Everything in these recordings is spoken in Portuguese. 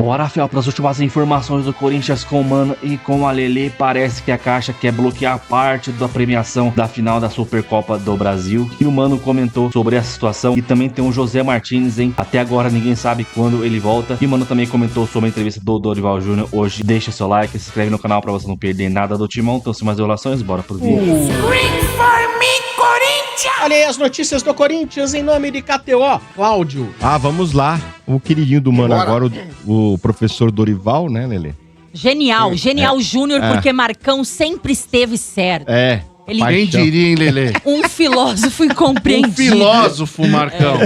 Bora, Rafael, para as últimas informações do Corinthians com o Mano e com a Lelê. Parece que a Caixa quer bloquear parte da premiação da final da Supercopa do Brasil. E o Mano comentou sobre essa situação. E também tem o José Martins, hein? Até agora ninguém sabe quando ele volta. E o Mano também comentou sobre a entrevista do Dorival Júnior hoje. Deixa seu like, se inscreve no canal para você não perder nada do Timão. Então, sem mais enrolações, bora pro vídeo. Olha aí as notícias do Corinthians em nome de KTO. Cláudio. Vamos lá. O queridinho do Mano agora, o professor Dorival, né, Lelê? Genial Júnior, porque Marcão sempre esteve certo. Ele... Quem diria, hein, Lelê? Um filósofo incompreendido. Um filósofo, Marcão.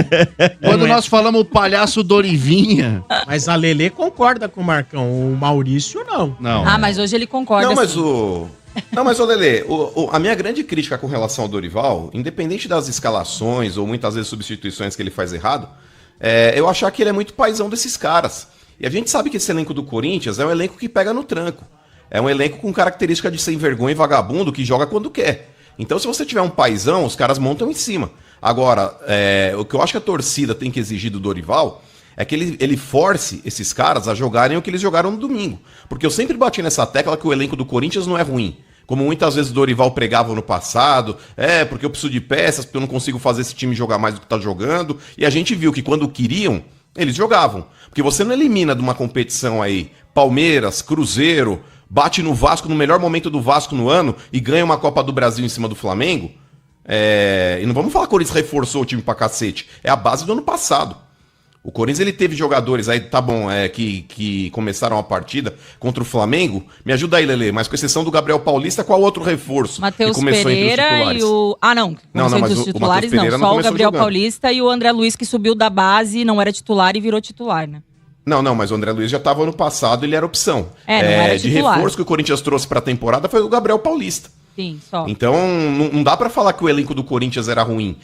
Quando nós falamos o palhaço Dorivinha... Mas a Lelê concorda com o Marcão, o Maurício não. Mas hoje ele concorda. Não, mas ô Lelê, a minha grande crítica com relação ao Dorival, independente das escalações ou muitas vezes substituições que ele faz errado, eu achar que ele é muito paizão desses caras. E a gente sabe que esse elenco do Corinthians é um elenco que pega no tranco. É um elenco com característica de sem vergonha e vagabundo que joga quando quer. Então, se você tiver um paizão, os caras montam em cima. Agora, o que eu acho que a torcida tem que exigir do Dorival é que ele force esses caras a jogarem o que eles jogaram no domingo. Porque eu sempre bati nessa tecla que o elenco do Corinthians não é ruim. Como muitas vezes o Dorival pregava no passado, porque eu preciso de peças, porque eu não consigo fazer esse time jogar mais do que tá jogando. E a gente viu que quando queriam, eles jogavam. Porque você não elimina de uma competição aí Palmeiras, Cruzeiro, bate no Vasco no melhor momento do Vasco no ano e ganha uma Copa do Brasil em cima do Flamengo. E não vamos falar que o Corinthians reforçou o time pra cacete. É a base do ano passado. O Corinthians ele teve jogadores aí, que começaram a partida contra o Flamengo. Me ajuda aí, Lelê, mas com exceção do Gabriel Paulista, qual outro reforço? Matheus Pereira e o... não entre os titulares não. Só o Gabriel Paulista e o André Luiz que subiu da base, não era titular e virou titular, né? Não, mas o André Luiz já estava ano passado, ele era opção. Não era de reforço que o Corinthians trouxe pra temporada foi o Gabriel Paulista. Sim, só. Então, não dá pra falar que o elenco do Corinthians era ruim.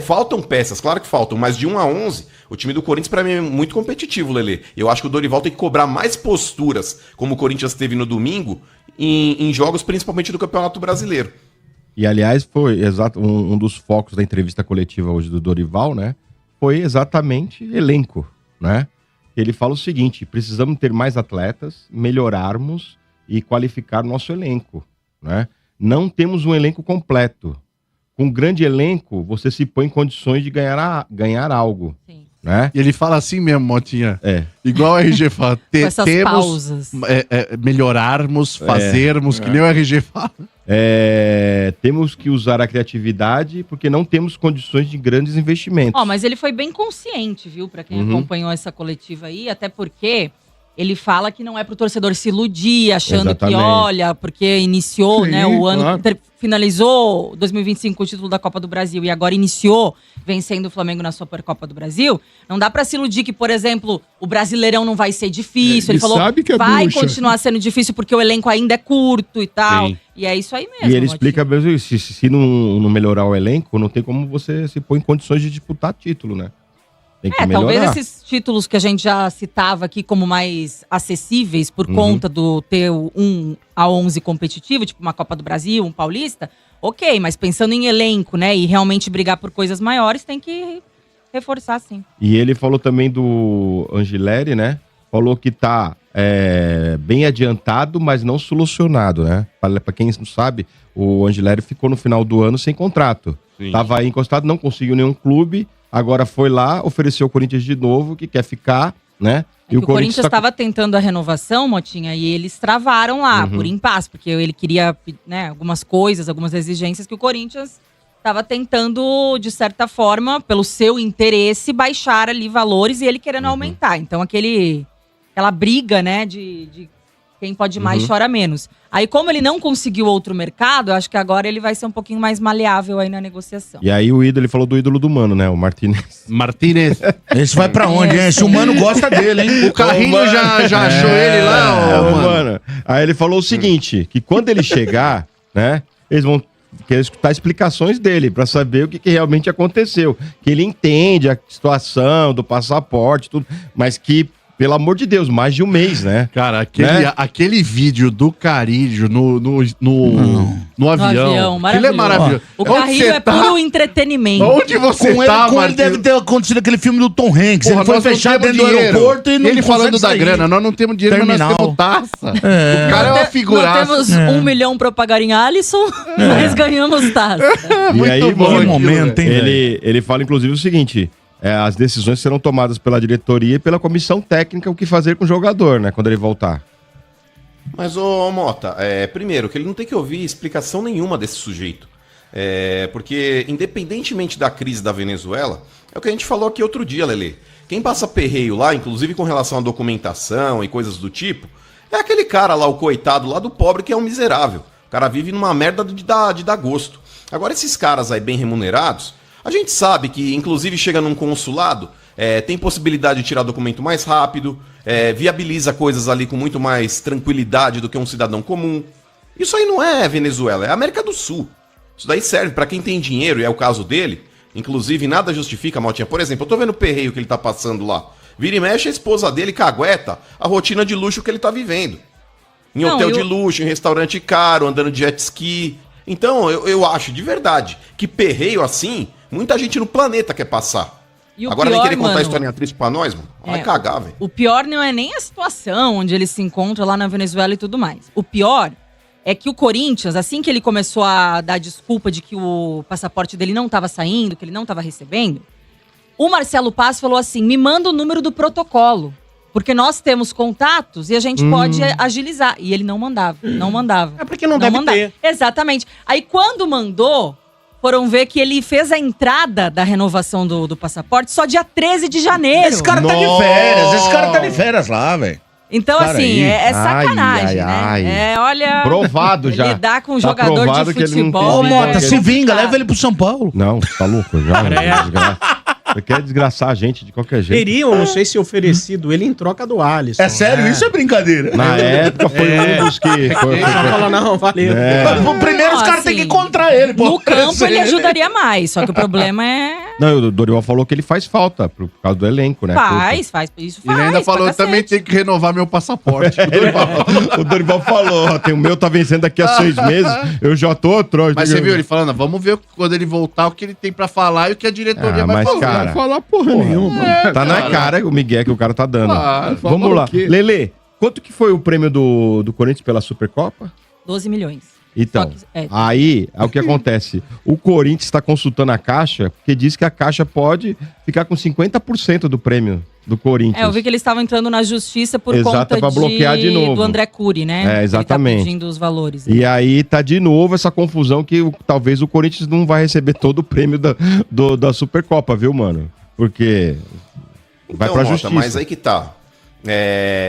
Faltam peças, claro que faltam, mas de 1 a 11, o time do Corinthians pra mim é muito competitivo, Lelê. Eu acho que o Dorival tem que cobrar mais posturas, como o Corinthians teve no domingo, em jogos principalmente do Campeonato Brasileiro. E, aliás, foi um dos focos da entrevista coletiva hoje do Dorival, né? Foi exatamente elenco, né? Ele fala o seguinte: precisamos ter mais atletas, melhorarmos e qualificar nosso elenco, né? Não temos um elenco completo. Com um grande elenco, você se põe em condições de ganhar algo. Sim. Né? E ele fala assim mesmo, Motinha. Igual o RG fala. Essas pausas. Melhorarmos, fazermos, que nem o RG fala. Temos que usar a criatividade porque não temos condições de grandes investimentos. Mas ele foi bem consciente, viu? Pra quem acompanhou essa coletiva aí, até porque... Ele fala que não é pro torcedor se iludir, achando que, olha, porque iniciou, né, o ano, finalizou 2025 com o título da Copa do Brasil e agora iniciou vencendo o Flamengo na Supercopa do Brasil. Não dá pra se iludir que, por exemplo, o Brasileirão não vai ser difícil. Ele falou que vai continuar sendo difícil porque o elenco ainda é curto e tal. Sim. E é isso aí mesmo. E ele explica mesmo, se não melhorar o elenco, não tem como você se pôr em condições de disputar título, né? Talvez esses títulos que a gente já citava aqui como mais acessíveis por conta do ter 1 a 11 competitivo, tipo uma Copa do Brasil, um Paulista, ok, mas pensando em elenco, né, e realmente brigar por coisas maiores, tem que reforçar, sim. E ele falou também do Angileri, né, falou que tá bem adiantado, mas não solucionado, né, pra quem não sabe, o Angileri ficou no final do ano sem contrato, tava aí encostado, não conseguiu nenhum clube. Agora foi lá, ofereceu o Corinthians de novo, que quer ficar, né? E o Corinthians estava tentando a renovação, Motinha, e eles travaram lá, por impasse, porque ele queria, né, algumas coisas, algumas exigências que o Corinthians estava tentando, de certa forma, pelo seu interesse, baixar ali valores e ele querendo aumentar. Então, aquela briga, né, de quem pode mais chora menos. Aí, como ele não conseguiu outro mercado, eu acho que agora ele vai ser um pouquinho mais maleável aí na negociação. E aí ele falou do ídolo do Mano, né? O Martinez. Esse vai pra onde, hein? Esse o Mano gosta dele, hein? O Carrinho já achou ele lá, mano. Aí ele falou o seguinte, que quando ele chegar, né, eles vão querer escutar explicações dele, pra saber o que realmente aconteceu. Que ele entende a situação do passaporte, tudo, mas que pelo amor de Deus, mais de um mês, né? Cara, Né? aquele vídeo do Carilho no avião. Aquilo é maravilhoso. O Onde Carrilho você é tá? puro entretenimento. Onde você Com tá, ele Marquinhos? deve ter acontecido aquele filme do Tom Hanks. Porra, ele foi nós não fechado temos dentro do dinheiro. aeroporto e não Ele falando da consegue sair. grana, nós não temos dinheiro, mas Terminal. nós temos taça. O cara é uma figuraça. Nós temos 1 milhão pra pagar em Alisson, mas ganhamos taça. E aí, bom mano, Que momento, hein, velho? ele fala, inclusive, o seguinte: as decisões serão tomadas pela diretoria e pela comissão técnica, o que fazer com o jogador, né? Quando ele voltar. Mas, ô Mota, primeiro, que ele não tem que ouvir explicação nenhuma desse sujeito. Porque, independentemente da crise da Venezuela, é o que a gente falou aqui outro dia, Lelê. Quem passa perreio lá, inclusive com relação à documentação e coisas do tipo, é aquele cara lá, o coitado lá do pobre, que é um miserável. O cara vive numa merda de dar gosto. Agora, esses caras aí bem remunerados, a gente sabe que, inclusive, chega num consulado, tem possibilidade de tirar documento mais rápido, viabiliza coisas ali com muito mais tranquilidade do que um cidadão comum. Isso aí não é Venezuela, é América do Sul. Isso daí serve pra quem tem dinheiro, e é o caso dele. Inclusive, nada justifica, Maltinha. Por exemplo, eu tô vendo o perreio que ele tá passando lá. Vira e mexe, a esposa dele cagueta a rotina de luxo que ele tá vivendo. Em hotel de luxo, em restaurante caro, andando de jet ski. Então, eu acho de verdade que perreio assim, muita gente no planeta quer passar. E o Agora pior, nem querer contar mano, historinha triste pra nós, mano. Vai cagar, velho. O pior não é nem a situação onde ele se encontra lá na Venezuela e tudo mais. O pior é que o Corinthians, assim que ele começou a dar desculpa de que o passaporte dele não estava saindo, que ele não estava recebendo, o Marcelo Paz falou assim: me manda o número do protocolo, porque nós temos contatos e a gente pode agilizar. E ele não mandava, não mandava. É porque não deve ter. Exatamente. Aí quando mandou, foram ver que ele fez a entrada da renovação do passaporte só dia 13 de janeiro. Esse cara tá de férias. Esse cara tá de férias lá, velho. Então, Cara, assim, aí. é sacanagem, Ai, né? Olha... Provado já. Lidar com um Tá jogador provado de que ele não futebol... tem Ô, vida, Mota, se vinga, leva ele pro São Paulo. Não, tá louco já. Você quer desgraçar a gente de qualquer jeito. Teriam, não sei se oferecido ele em troca do Alisson. É sério? Isso é brincadeira? Na época foi um dos que... Só fala, não, valeu. Mas, primeiro os Não, caras assim, têm que encontrar ele. No campo ele ajudaria mais, só que o problema é... Não, o Dorival falou que ele faz falta por causa do elenco, né? Faz, isso Ele faz. ainda falou, pra eu também cacete. tenho que renovar meu passaporte. O Dorival falou, ó, o meu tá vencendo daqui a 6 meses, eu já tô atrás. Mas você viu ele falando, vamos ver quando ele voltar o que ele tem pra falar e o que a diretoria vai mas, falar. cara, Não vai falar porra nenhuma. tá na cara o Miguel que o cara tá dando. Claro, Vamos falou lá. o quê? Lelê, quanto que foi o prêmio do Corinthians pela Supercopa? 12 milhões. Então, Só que- aí, é o que acontece. O Corinthians está consultando a Caixa, porque diz que a Caixa pode ficar com 50% do prêmio do Corinthians. Eu vi que eles estavam entrando na justiça por Exato, conta pra bloquear de novo. do André Cury, né? Exatamente. Ele tá pedindo os valores. E aí tá de novo essa confusão que talvez o Corinthians não vai receber todo o prêmio da Supercopa, viu, mano? Porque vai pra Mota, justiça. Mas aí que tá.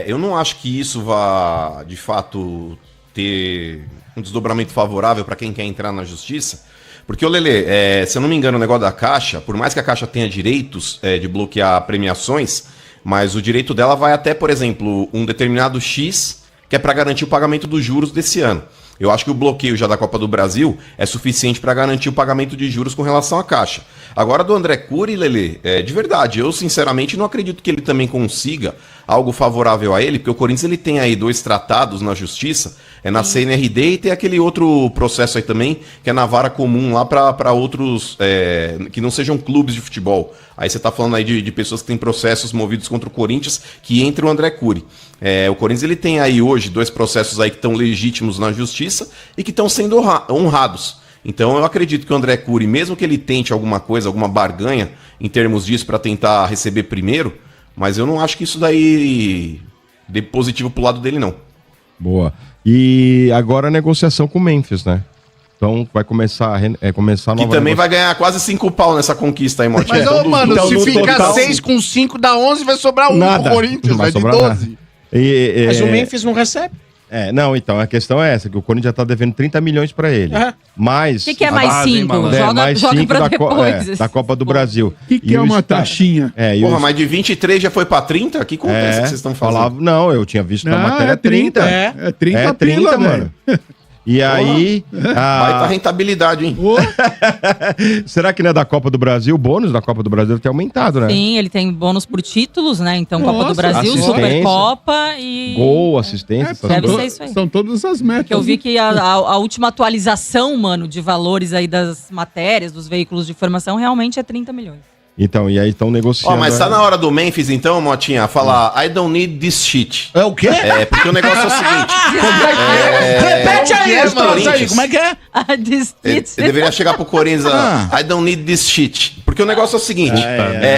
Eu não acho que isso vá, de fato, ter um desdobramento favorável para quem quer entrar na justiça. Porque, ô Lelê, se eu não me engano, o negócio da Caixa, por mais que a Caixa tenha direitos de bloquear premiações, mas o direito dela vai até, por exemplo, um determinado X, que é para garantir o pagamento dos juros desse ano. Eu acho que o bloqueio já da Copa do Brasil é suficiente para garantir o pagamento de juros com relação à Caixa. Agora, do André Cury, Lelê, de verdade, eu sinceramente não acredito que ele também consiga algo favorável a ele, porque o Corinthians ele tem aí 2 tratados na Justiça, na CNRD e tem aquele outro processo aí também, que é na vara comum lá para outros que não sejam clubes de futebol. Aí você tá falando aí de pessoas que têm processos movidos contra o Corinthians, que entra o André Cury. O Corinthians ele tem aí hoje 2 processos aí que estão legítimos na Justiça e que estão sendo honrados. Então eu acredito que o André Cury, mesmo que ele tente alguma coisa, alguma barganha em termos disso para tentar receber primeiro, mas eu não acho que isso daí dê positivo pro lado dele, não. Boa. E agora a negociação com o Memphis, né? Então vai começar começar a Que também vai ganhar quase 5 pau nessa conquista aí, Motinha. Mas, ô, mano, então, se no ficar total- 6 com 5 dá 11, vai sobrar 1 Nada. pro Corinthians, Não vai vai de sobrar 12. Mas o Memphis não recebe. Não, então, a questão é essa, que o Corinthians já tá devendo 30 milhões pra ele. Mas... O que é mais base, hein, 5? malandro? mais Joga 5 pra da, depois. da Copa do Brasil. O que é uma taxinha? Porra, mas de 23 já foi pra 30? Que conta é essa que vocês estão fazendo? Não, eu tinha visto na matéria 30. É 30 É 30, pila, mano. E aí... Baita rentabilidade, hein? Será que não é da Copa do Brasil? O bônus da Copa do Brasil deve ter aumentado, né? Sim, ele tem bônus por títulos, né? Então, Copa do Brasil, assistência, Supercopa e... Gol, assistência. Deve ser isso aí. São todas as metas. Porque eu vi que a última atualização, mano, de valores aí das matérias, dos veículos de informação, realmente é 30 milhões. Então, e aí estão negociando. Ó, mas tá na hora do Memphis, então, Motinha, falar I don't need this shit. É o quê? Porque o negócio é o seguinte. Repete aí, Corinthians. como é que é? Ele deveria chegar pro Corinthians, I don't need this shit. Porque o negócio é o seguinte,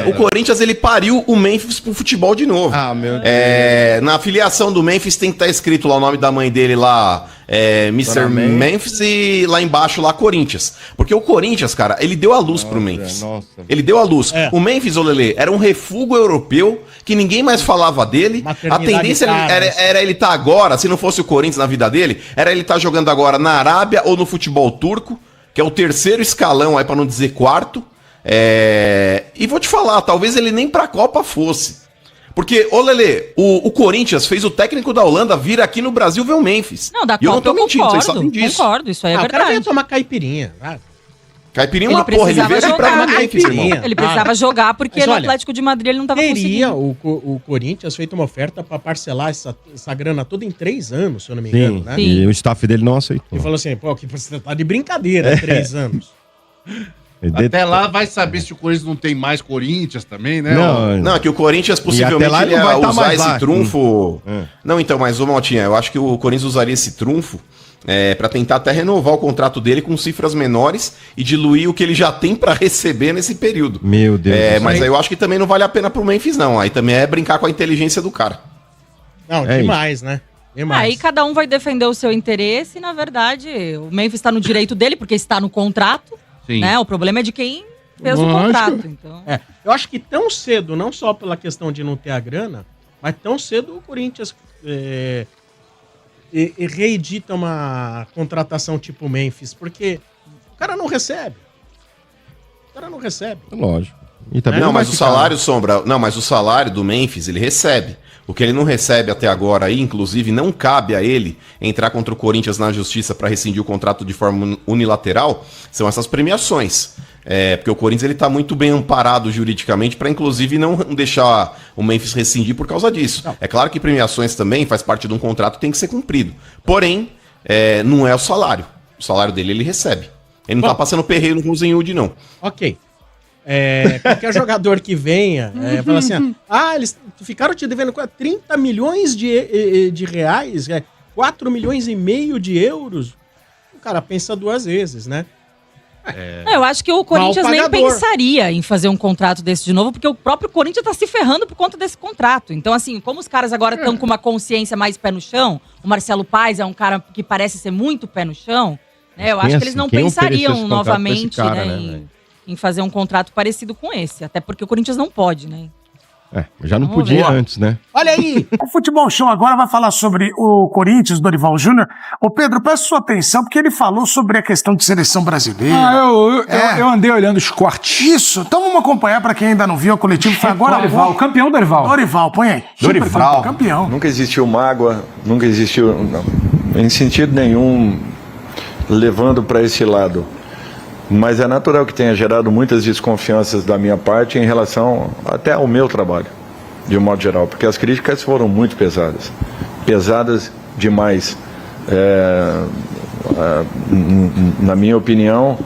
o Corinthians, ele pariu o Memphis pro futebol de novo. Ah, meu Deus. Na filiação do Memphis tem que estar escrito lá o nome da mãe dele lá, Mr. Memphis, e lá embaixo lá Corinthians. Porque o Corinthians, cara, ele deu a luz pro Memphis. Ele deu a luz. O Memphis, ô Lelê, era um refúgio europeu que ninguém mais falava dele. A tendência era ele estar agora, se não fosse o Corinthians na vida dele, era ele estar jogando agora na Arábia ou no futebol turco, que é o terceiro escalão aí, pra não dizer quarto. E vou te falar, talvez ele nem pra Copa fosse. Porque, ô Lelê, o Corinthians fez o técnico da Holanda vir aqui no Brasil ver o Memphis. Não, da Copa eu não tô mentindo, vocês sabem disso. Concordo, isso aí é O cara verdade. ia tomar caipirinha. Caipirinha é uma porra, ele veio aqui pra jogar, Memphis, irmão. Ele precisava jogar porque Mas no olha, Atlético de Madrid ele não tava Teria conseguindo. o Corinthians feito uma oferta pra parcelar essa grana toda em 3 anos, se eu não me engano, Sim, né? e o staff dele não aceitou. E falou assim, pô, que você tá de brincadeira, 3 anos. Até lá vai saber se o Corinthians não tem mais Corinthians também, né? Não, é que o Corinthians possivelmente lá ele ia não vai tá usar mais esse lá. trunfo. Não, então, mas ô Maltinha, eu acho que o Corinthians usaria esse trunfo pra tentar até renovar o contrato dele com cifras menores e diluir o que ele já tem pra receber nesse período. Meu Deus. Mas aí eu acho que também não vale a pena pro Memphis, não. Aí também é brincar com a inteligência do cara. Não, demais, né? Demais. Aí cada um vai defender o seu interesse e, na verdade, o Memphis está no direito dele, porque está no contrato. Sim. Né? O problema é de quem fez o contrato. Então. Eu acho que tão cedo, não só pela questão de não ter a grana, mas tão cedo o Corinthians reedita uma contratação tipo Memphis, porque o cara não recebe. Lógico. E também Não, vai mas o ficar- salário, Sombra... Não, mas o salário do Memphis, ele recebe. O que ele não recebe até agora aí, inclusive, não cabe a ele entrar contra o Corinthians na justiça para rescindir o contrato de forma unilateral, são essas premiações. Porque o Corinthians ele tá muito bem amparado juridicamente para, inclusive, não deixar o Memphis rescindir por causa disso. Não. É claro que premiações também faz parte de um contrato, tem que ser cumprido. Porém, não é o salário. O salário dele ele recebe. Ele não tá passando perreio no Rosenwood, não. Ok. Qualquer jogador que venha, fala assim, eles ficaram te devendo 30 milhões de reais, 4 milhões e meio de euros. O cara pensa 2 vezes, né? Eu acho que o Corinthians nem pensaria em fazer um contrato desse de novo, porque o próprio Corinthians tá se ferrando por conta desse contrato. Então, assim, como os caras agora estão com uma consciência mais pé no chão, o Marcelo Paes é um cara que parece ser muito pé no chão, né? Eu acho que eles não pensariam novamente, cara, né, em fazer um contrato parecido com esse. Até porque o Corinthians não pode, né? Já não podia antes, né? Olha aí! O Futebol Show agora vai falar sobre o Corinthians, Dorival Júnior. Ô Pedro, presta sua atenção, porque ele falou sobre a questão de seleção brasileira. Eu andei olhando os cortes. Isso, então vamos acompanhar para quem ainda não viu, a coletiva foi agora. Dorival, campeão Dorival. Dorival, põe aí. Dorival. Campeão. Nunca existiu mágoa, nunca existiu, não, em sentido nenhum, levando para esse lado. Mas é natural que tenha gerado muitas desconfianças da minha parte em relação até ao meu trabalho, de um modo geral, porque as críticas foram muito pesadas, pesadas demais. Na minha opinião,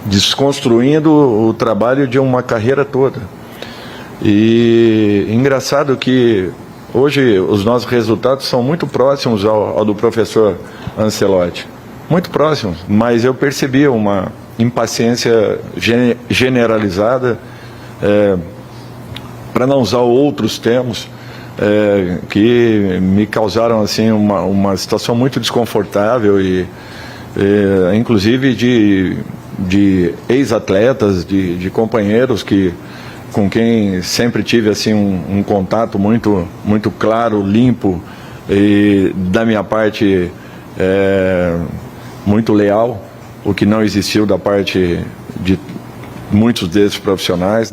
desconstruindo o trabalho de uma carreira toda. E engraçado que hoje os nossos resultados são muito próximos ao do professor Ancelotti. Muito próximos, mas eu percebi uma impaciência generalizada, para não usar outros termos, que me causaram assim, uma situação muito desconfortável, e inclusive de ex-atletas, de companheiros com quem sempre tive assim, um contato muito, muito claro, limpo, e da minha parte muito leal, o que não existiu da parte de muitos desses profissionais.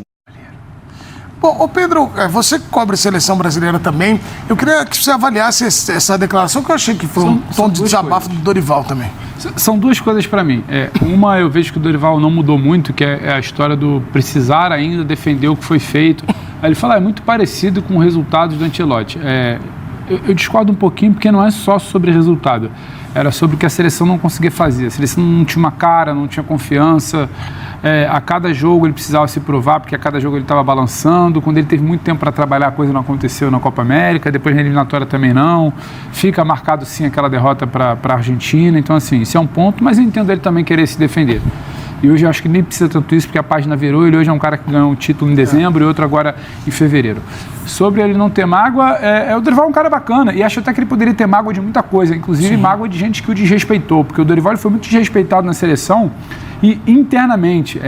Bom, ô Pedro, você que cobre seleção brasileira também, eu queria que você avaliasse essa declaração, que eu achei que foi um tom de desabafo do Dorival também. São duas coisas para mim. Uma, eu vejo que o Dorival não mudou muito, que é a história do precisar ainda defender o que foi feito. Aí ele fala, é muito parecido com os resultados do Ancelotti. Eu discordo um pouquinho, porque não é só sobre resultado. Era sobre o que a seleção não conseguia fazer. A seleção não tinha uma cara, não tinha confiança. A cada jogo ele precisava se provar, porque a cada jogo ele estava balançando. Quando ele teve muito tempo para trabalhar, a coisa não aconteceu na Copa América. Depois na eliminatória também não. Fica marcado sim aquela derrota para a Argentina. Então assim, isso é um ponto, mas eu entendo ele também querer se defender. E hoje eu acho que nem precisa tanto isso, porque a página virou. Ele hoje é um cara que ganhou um título em dezembro e outro agora em fevereiro. Sobre ele não ter mágoa, o Dorival é um cara bacana. E acho até que ele poderia ter mágoa de muita coisa, inclusive mágoa de gente que o desrespeitou, porque o Dorival ele foi muito desrespeitado na seleção e internamente.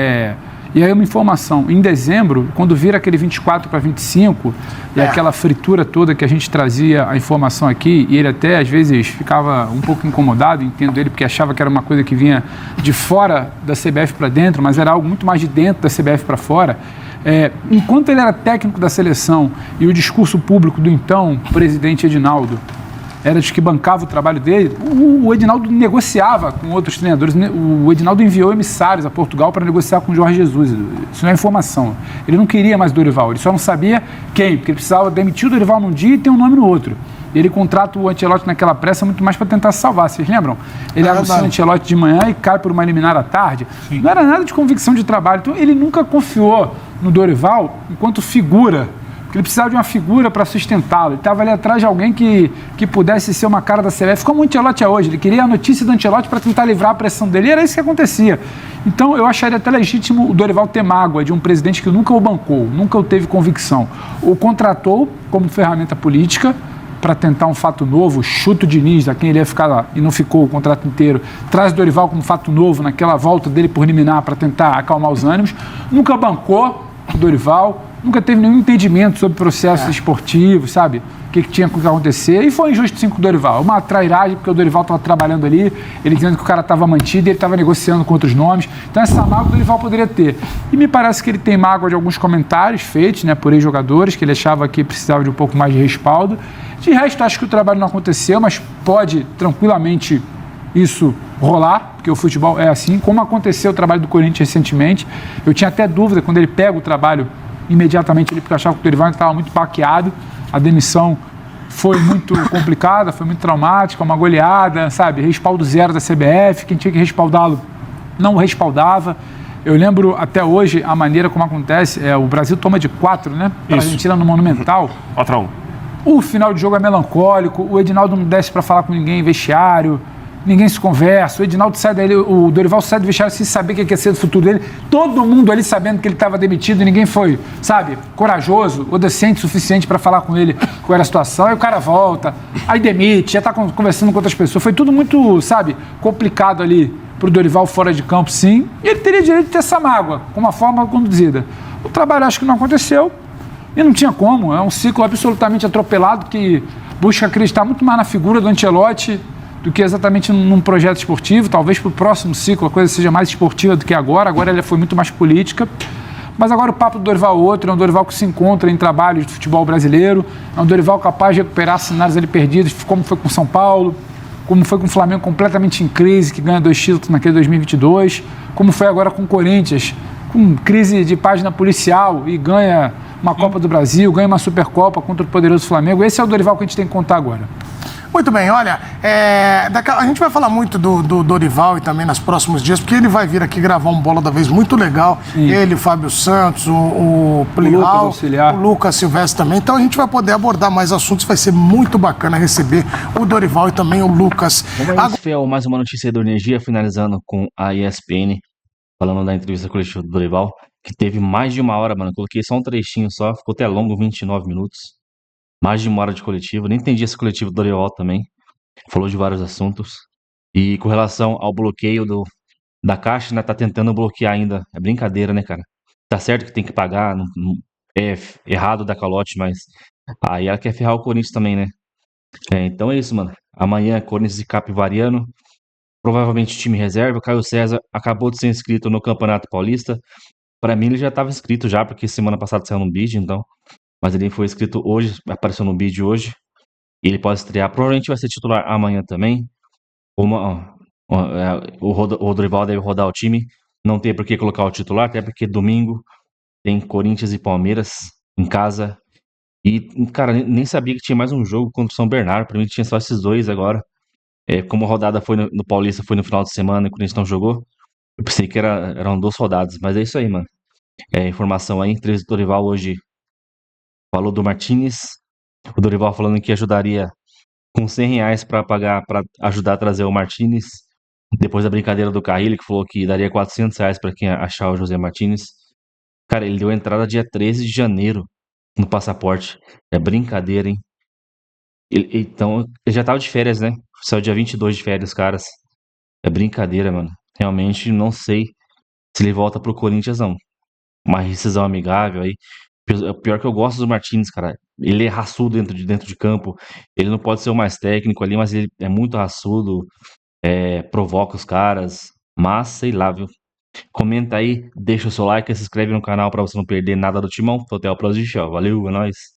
E aí uma informação, em dezembro, quando vira aquele 24 para 25, e aquela fritura toda que a gente trazia a informação aqui, e ele até às vezes ficava um pouco incomodado, entendo ele, porque achava que era uma coisa que vinha de fora da CBF para dentro, mas era algo muito mais de dentro da CBF para fora. Enquanto ele era técnico da seleção e o discurso público do então presidente Edinaldo era de que bancava o trabalho dele, o Edinaldo negociava com outros treinadores. O Edinaldo enviou emissários a Portugal para negociar com o Jorge Jesus. Isso não é informação. Ele não queria mais Dorival, ele só não sabia quem, porque ele precisava demitir o Dorival num dia e ter um nome no outro. Ele contrata o Ancelotti naquela pressa muito mais para tentar se salvar, vocês lembram? Ele anuncia o Ancelotti de manhã e cai por uma liminar à tarde. Sim. Não era nada de convicção de trabalho. Então ele nunca confiou no Dorival enquanto figura, porque ele precisava de uma figura para sustentá-lo. Ele estava ali atrás de alguém que pudesse ser uma cara da CBF, como o Ancelotti é hoje. Ele queria a notícia do Ancelotti para tentar livrar a pressão dele, e era isso que acontecia. Então, eu acharia até legítimo o Dorival ter mágoa de um presidente que nunca o bancou, nunca o teve convicção. O contratou como ferramenta política para tentar um fato novo, chuta o Diniz, a quem ele ia ficar lá, e não ficou o contrato inteiro, traz o Dorival como fato novo naquela volta dele por liminar para tentar acalmar os ânimos. Nunca bancou o Dorival, nunca teve nenhum entendimento sobre processos esportivos, sabe? O que tinha que acontecer. E foi injusto sim com o Dorival. Uma trairagem, porque o Dorival estava trabalhando ali, ele dizendo que o cara estava mantido e ele estava negociando com outros nomes. Então essa mágoa o Dorival poderia ter. E me parece que ele tem mágoa de alguns comentários feitos, né, por ex-jogadores, que ele achava que precisava de um pouco mais de respaldo. De resto, acho que o trabalho não aconteceu, mas pode tranquilamente isso rolar, porque o futebol é assim, como aconteceu o trabalho do Corinthians recentemente. Eu tinha até dúvida quando ele pega o trabalho imediatamente, porque eu achava que o Dorival estava muito baqueado. A demissão foi muito complicada, foi muito traumática, uma goleada, sabe? Respaldo zero da CBF, quem tinha que respaldá-lo não o respaldava. Eu lembro até hoje a maneira como acontece, o Brasil toma de 4, né? A Argentina no Monumental. 4-1. O final de jogo é melancólico, o Edinaldo não desce para falar com ninguém em vestiário, ninguém se conversa, o Edinaldo sai dali, o Dorival sai do vestiário sem saber o que ia ser do futuro dele, todo mundo ali sabendo que ele estava demitido, ninguém foi, sabe, corajoso ou decente o suficiente para falar com ele qual era a situação, aí o cara volta, aí demite, já está conversando com outras pessoas, foi tudo muito, sabe, complicado ali pro Dorival fora de campo, sim, e ele teria direito de ter essa mágoa, com uma forma conduzida. O trabalho acho que não aconteceu, e não tinha como, é um ciclo absolutamente atropelado que busca acreditar muito mais na figura do Ancelotti do que exatamente num projeto esportivo. Talvez para o próximo ciclo a coisa seja mais esportiva do que agora ela foi muito mais política. Mas agora o papo do Dorival é outro, é um Dorival que se encontra em trabalhos de futebol brasileiro, é um Dorival capaz de recuperar cenários ali perdidos, como foi com o São Paulo, como foi com o Flamengo completamente em crise, que ganha 2 títulos naquele 2022, como foi agora com o Corinthians, com crise de página policial e ganha uma Copa do Brasil, ganha uma Supercopa contra o poderoso Flamengo. Esse é o Dorival que a gente tem que contar agora. Muito bem, olha, a gente vai falar muito do Dorival e também nos próximos dias, porque ele vai vir aqui gravar um Bola da Vez muito legal. Sim. Ele, o Fábio Santos, o Plihal, o Lucas Silvestre também. Então a gente vai poder abordar mais assuntos, vai ser muito bacana receber o Dorival e também o Lucas. Fiel, mais uma notícia do Energia, finalizando com a ESPN, falando da entrevista coletiva do Dorival, que teve mais de 1 hora, mano. Coloquei só um trechinho só, ficou até longo, 29 minutos. Mais de 1 hora de coletivo, nem entendi esse coletivo do Dorival também. Falou de vários assuntos. E com relação ao bloqueio da Caixa, né, tá tentando bloquear ainda. É brincadeira, né, cara? Tá certo que tem que pagar, é errado dar calote, mas aí ela quer ferrar o Corinthians também, né? Então é isso, mano. Amanhã, Corinthians e Capivariano. Provavelmente time reserva. Caio César acabou de ser inscrito no Campeonato Paulista. Pra mim ele já tava inscrito já, porque semana passada saiu no bid, então. Mas ele foi inscrito hoje, apareceu no bid hoje. E ele pode estrear. Provavelmente vai ser titular amanhã também. O Dorival deve rodar o time. Não tem por que colocar o titular, até porque domingo tem Corinthians e Palmeiras em casa. E, cara, nem sabia que tinha mais um jogo contra o São Bernardo. Pra mim tinha só esses dois agora. Como a rodada foi no Paulista, foi no final de semana e o Corinthians não jogou. Eu pensei que eram 2 rodadas, mas é isso aí, mano. Informação aí, o Dorival hoje falou do Martinez. O Dorival falando que ajudaria com R$100 pra pagar, pra ajudar a trazer o Martinez. Depois da brincadeira do Carrilho, que falou que daria R$400 pra quem achar o José Martinez. Cara, ele deu entrada dia 13 de janeiro no passaporte. É brincadeira, hein? Então, ele já tava de férias, né? Saiu dia 22 de férias, caras. É brincadeira, mano. Realmente não sei se ele volta pro Corinthians, não. Uma rescisão amigável aí. Pior que eu gosto do Martins, cara. Ele é raçudo dentro de campo. Ele não pode ser o mais técnico ali, mas ele é muito raçudo. Provoca os caras. Mas, sei lá, viu? Comenta aí, deixa o seu like, se inscreve no canal pra você não perder nada do Timão. Até o próximo, valeu, é nóis.